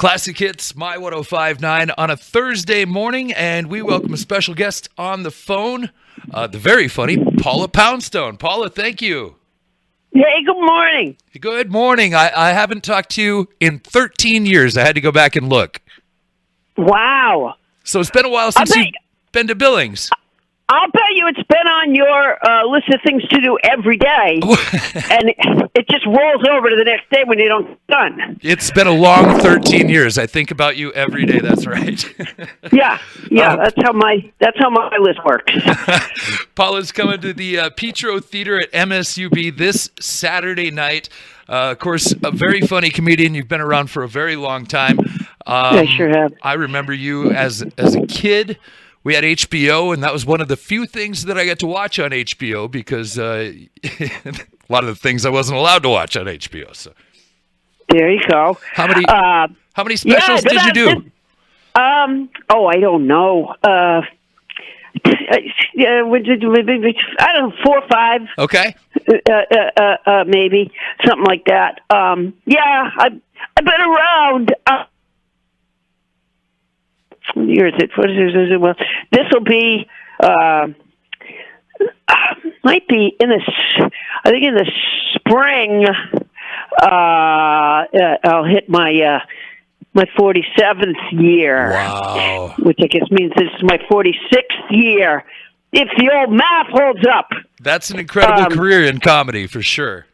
Classic Hits, My 105.9 on a Thursday morning, and we welcome a special guest on the phone, the very funny Paula Poundstone. Paula, thank you. Hey, good morning. Good morning. I haven't talked to you in 13 years. I had to go back and look. Wow. So it's been a while since you've been to Billings. I'll bet you it's been on your list of things to do every day, and it just rolls over to the next day when you don't get done. It's been a long 13 years. I think about you every day. That's right. Yeah. That's how my list works. Paula's coming to the Petro Theater at MSUB this Saturday night. Of course, a very funny comedian. You've been around for a very long time. I sure have. I remember you as a kid. We had HBO, and that was one of the few things that I got to watch on HBO because a lot of the things I wasn't allowed to watch on HBO. So there you go. How many specials did you do? I don't know. I don't know, 4 or 5. Okay. Maybe something like that. I've been around. What year is it? Well, this will be might be in the spring. I'll hit my 47th year. Wow. Which I guess means this is my 46th year, if the old math holds up. That's an incredible career in comedy, for sure.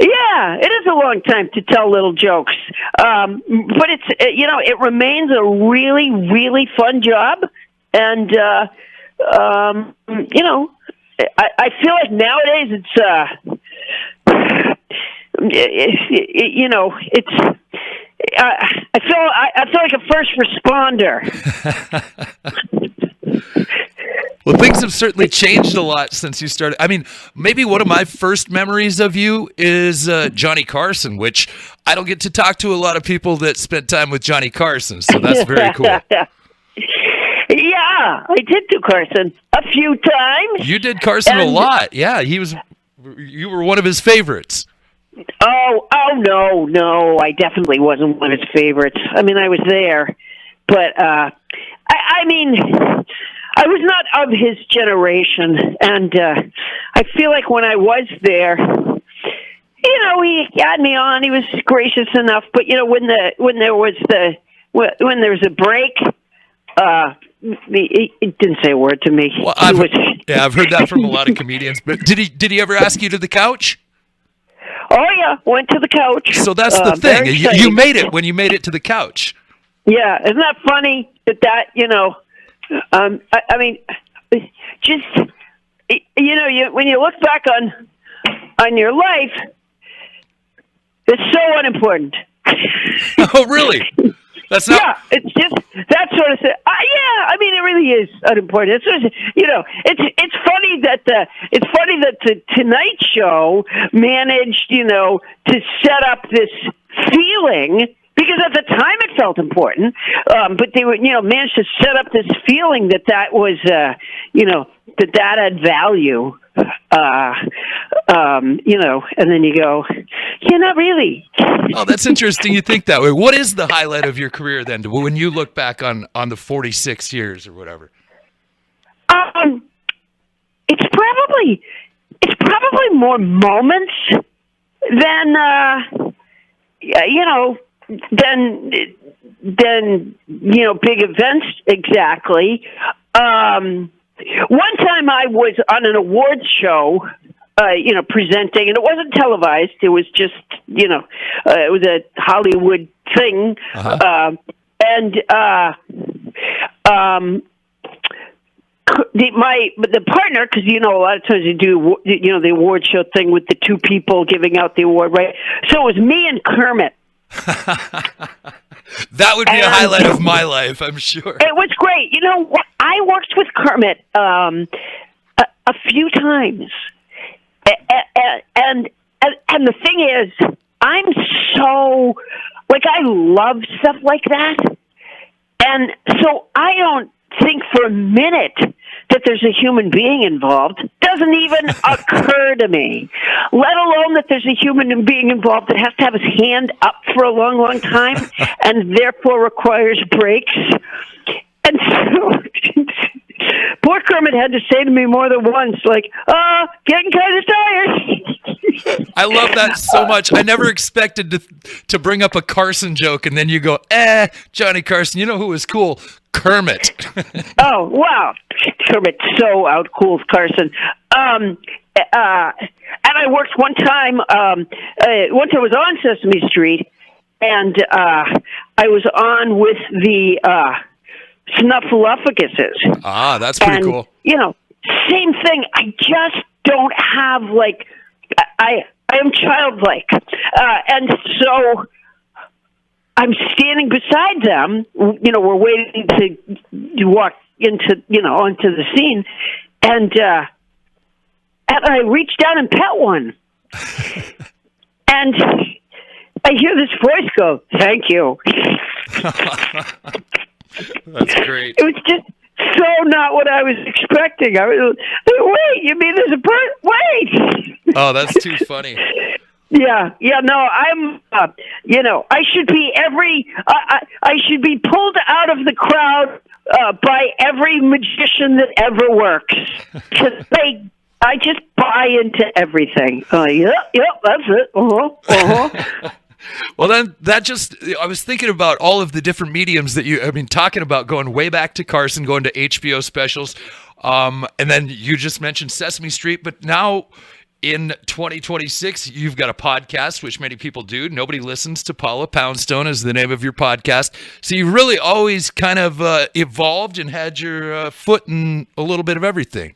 Yeah, it is a long time to tell little jokes, but it's it remains a really, really fun job, and I feel like nowadays I feel like a first responder. Well, things have certainly changed a lot since you started. I mean, maybe one of my first memories of you is Johnny Carson, which I don't get to talk to a lot of people that spent time with Johnny Carson, so that's very cool. Yeah, I did do Carson a few times. You did Carson a lot. Yeah, you were one of his favorites. Oh no, I definitely wasn't one of his favorites. I mean, I was there, but I was not of his generation, and I feel like when I was there, he had me on. He was gracious enough, but when there was a break, he didn't say a word to me. Well, I've heard that from a lot of comedians. But did he ever ask you to the couch? Oh yeah, went to the couch. So that's the thing. You made it when you made it to the couch. Yeah, isn't that funny that when you look back on your life, it's so unimportant. Oh, really? That's not. Yeah, it's just that sort of thing. It really is unimportant. It's sort of, it's funny that the Tonight Show managed, to set up this feeling. Because at the time it felt important, but they were, managed to set up this feeling that was, that had value, and then you go, not really. Oh, that's interesting. You think that way. What is the highlight of your career then, when you look back on the 46 years or whatever? It's probably more moments than, than big events exactly. One time I was on an awards show, presenting, and it wasn't televised. It was just, it was a Hollywood thing, the partner, because a lot of times you do the award show thing with the two people giving out the award, right? So it was me and Kermit. That would be a highlight of my life, I'm sure. It was great. I worked with Kermit a few times, and the thing is, I'm so I love stuff like that, and so I don't think for a minute that there's a human being involved doesn't even occur to me, let alone that there's a human being involved that has to have his hand up for a long, long time and therefore requires breaks. And so poor Kermit had to say to me more than once, like, getting kind of tired. I love that so much. I never expected to bring up a Carson joke, and then you go, Johnny Carson, you know who was cool? Kermit. Oh, wow. Kermit so outcools Carson. And I worked one time, once I was on Sesame Street, and I was on with the Snuffleupaguses. Ah, that's pretty cool. You know, same thing. I just don't have, like, I am childlike. And so I'm standing beside them. You know, we're waiting to walk into, onto the scene. And I reach down and pet one. And I hear this voice go, "Thank you." That's great. It was just so not what I was expecting. I was, wait, you mean there's a bird? Wait. Oh, that's too funny. Yeah, no, I'm, I should be I should be pulled out of the crowd by every magician that ever works. Because I just buy into everything. Yep, that's it. Well, then I was thinking about all of the different mediums that talking about going way back to Carson, going to HBO specials. And then you just mentioned Sesame Street, but now in 2026, you've got a podcast, which many people do. Nobody Listens to Paula Poundstone is the name of your podcast. So you really always kind of evolved and had your foot in a little bit of everything.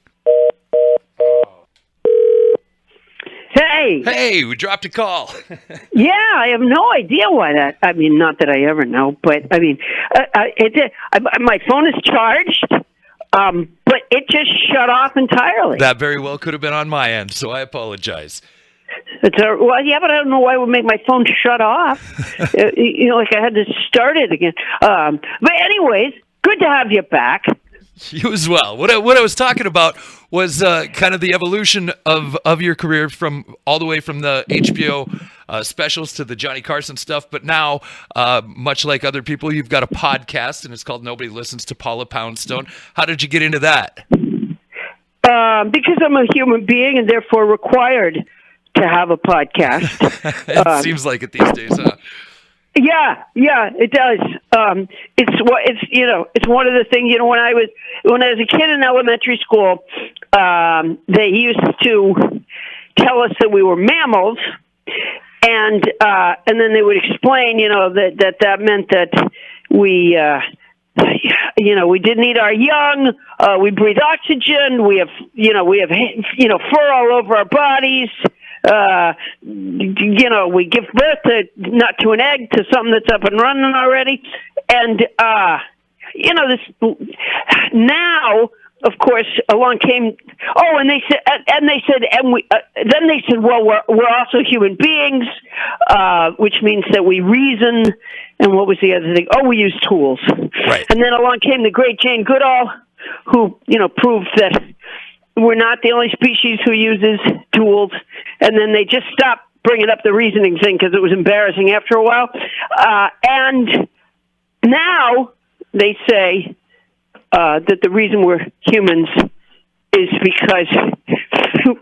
Hey, we dropped a call. Yeah, I have no idea why that. I mean, not that I ever know, but I mean, my phone is charged, but it just shut off entirely. That very well could have been on my end, so I apologize. Well, yeah, but I don't know why it would make my phone shut off. Like I had to start it again. But anyways, good to have you back. You as well. What I was talking about was kind of the evolution of your career from all the way from the HBO specials to the Johnny Carson stuff. But now, much like other people, you've got a podcast, and it's called Nobody Listens to Paula Poundstone. How did you get into that? Because I'm a human being and therefore required to have a podcast. It seems like it these days, huh? Yeah, it does. It's one of the things. When I was a kid in elementary school, they used to tell us that we were mammals, and then they would explain, that meant that we, we didn't eat our young. We breathe oxygen. We have fur all over our bodies. We give birth not to an egg, to something that's up and running already. And, this now, of course, along came, then they said, well, we're also human beings, which means that we reason. And what was the other thing? Oh, we use tools. Right. And then along came the great Jane Goodall, who, proved that we're not the only species who uses tools. And then they just stopped bringing up the reasoning thing because it was embarrassing after a while. And now they say that the reason we're humans is because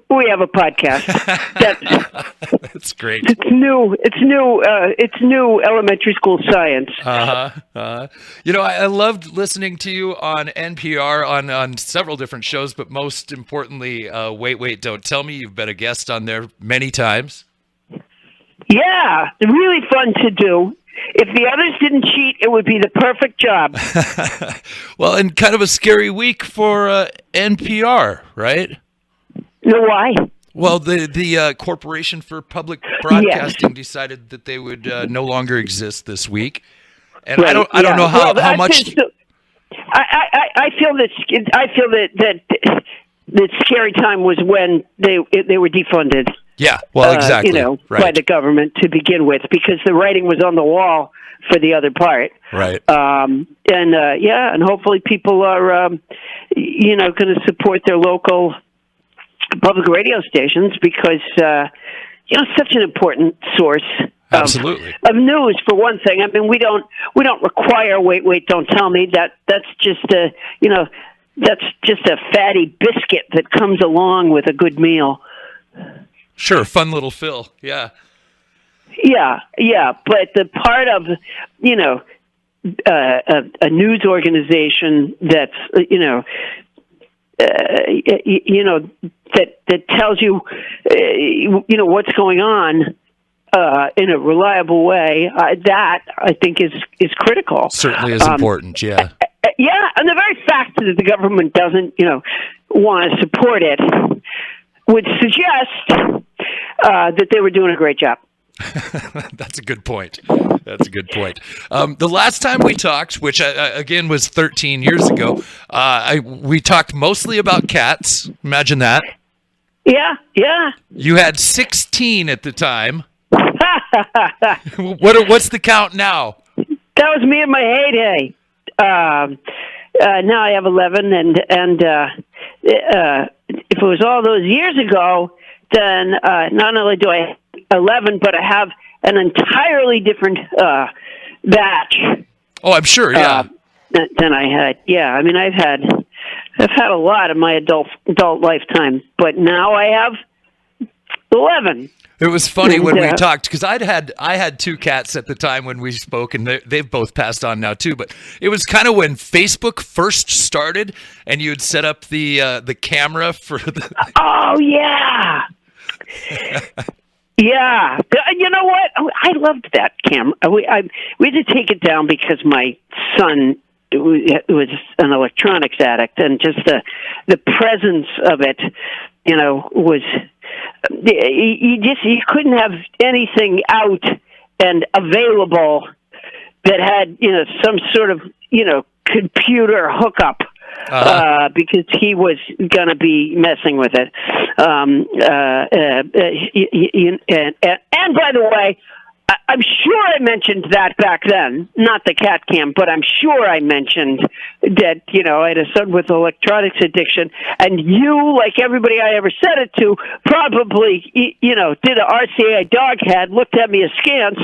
we have a podcast. That's great. It's new elementary school science. I loved listening to you on NPR on several different shows, but most importantly, Wait, Don't Tell Me. You've been a guest on there many times. Yeah, really fun to do. If the others didn't cheat, it would be the perfect job. Well, and kind of a scary week for NPR, right? No, why? Well, the Corporation for Public Broadcasting decided that they would no longer exist this week, and right. I don't know how much. I feel that scary time was when they were defunded. Yeah, well, exactly. Right. By the government to begin with, because the writing was on the wall for the other part. Right. And hopefully people are, going to support their local public radio stations because it's such an important source Absolutely. of news. For one thing, I mean, we don't require wait, don't tell me. That's just a fatty biscuit that comes along with a good meal. Sure, fun little fill. Yeah. Yeah, but the part of a news organization that's that tells you what's going on in a reliable way, that I think is critical. Certainly is important. Yeah. Yeah, and the very fact that the government doesn't want to support it would suggest that they were doing a great job. That's a good point. The last time we talked, which again was 13 years ago, we talked mostly about cats. Imagine that. Yeah. You had 16 at the time. What's the count now? That was me in my heyday. Now I have 11, and if it was all those years ago, then not only do I have 11, but I have an entirely different batch. Oh, I'm sure. Yeah. Than I had. Yeah, I mean, I've had a lot in my adult lifetime, but now I have 11. It was funny when we talked because I had two cats at the time when we spoke, and they've both passed on now too. But it was kind of when Facebook first started, and you'd set up the camera for the. Oh yeah. Yeah, you know what? I loved that camera. We had to take it down because my son was an electronics addict, and just the presence of it, was you couldn't have anything out and available that had some sort of computer hookup. Because he was going to be messing with it. And by the way, I'm sure I mentioned that back then, not the cat cam, but I'm sure I mentioned that, I had a son with electronics addiction, and you, like everybody I ever said it to, probably, did a RCA dog head, looked at me askance,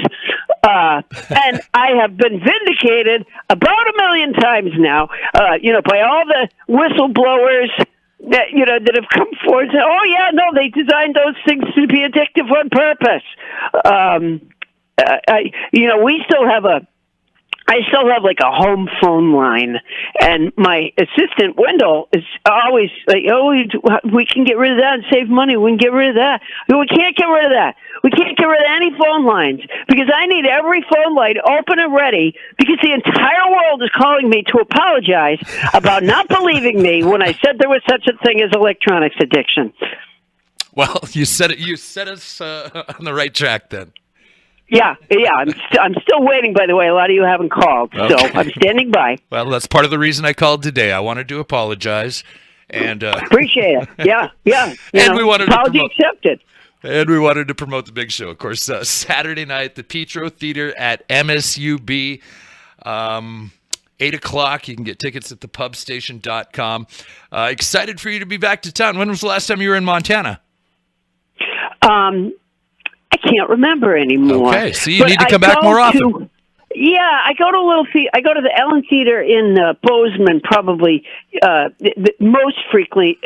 and I have been vindicated about 1 million times now, by all the whistleblowers that have come forward and said, oh yeah, no, they designed those things to be addictive on purpose. I still have like a home phone line, and my assistant Wendell is always like, "Oh, we can get rid of that and save money. We can get rid of that. We can't get rid of that. We can't get rid of any phone lines because I need every phone line open and ready because the entire world is calling me to apologize about not believing me when I said there was such a thing as electronics addiction." Well, you set us on the right track then. Yeah. I'm still waiting, by the way. A lot of you haven't called, so I'm standing by. Well, that's part of the reason I called today. I wanted to apologize. And appreciate it. Yeah. We wanted apology accepted. And we wanted to promote the big show. Of course, Saturday night, the Petro Theater at MSUB, 8 o'clock. You can get tickets at thepubstation.com. Excited for you to be back to town. When was the last time you were in Montana? I can't remember anymore. Okay, so you need to come back more often. I go to I go to the Ellen Theater in Bozeman probably most frequently.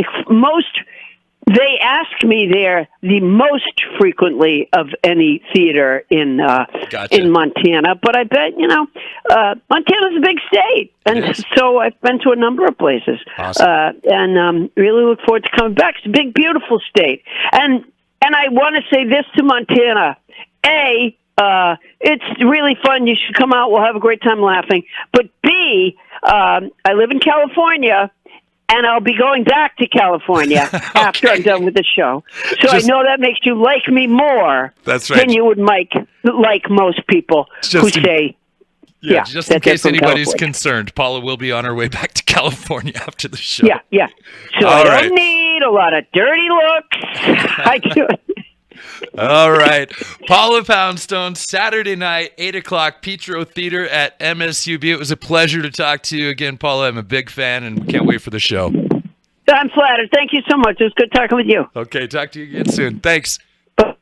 They ask me there the most frequently of any theater in Montana. But I bet Montana's a big state, and so I've been to a number of places. Awesome. And really look forward to coming back. It's a big, beautiful state, and I want to say this to Montana. A, it's really fun. You should come out. We'll have a great time laughing. But B, I live in California, and I'll be going back to California after I'm done with the show. So I know that makes you like me more than you would like most people who say... Yeah, just in case anybody's concerned, Paula will be on her way back to California after the show. Yeah. So I don't need a lot of dirty looks. All right. Paula Poundstone, Saturday night, 8 o'clock, Petro Theater at MSUB. It was a pleasure to talk to you again, Paula. I'm a big fan and can't wait for the show. I'm flattered. Thank you so much. It was good talking with you. Okay, talk to you again soon. Thanks. Bye.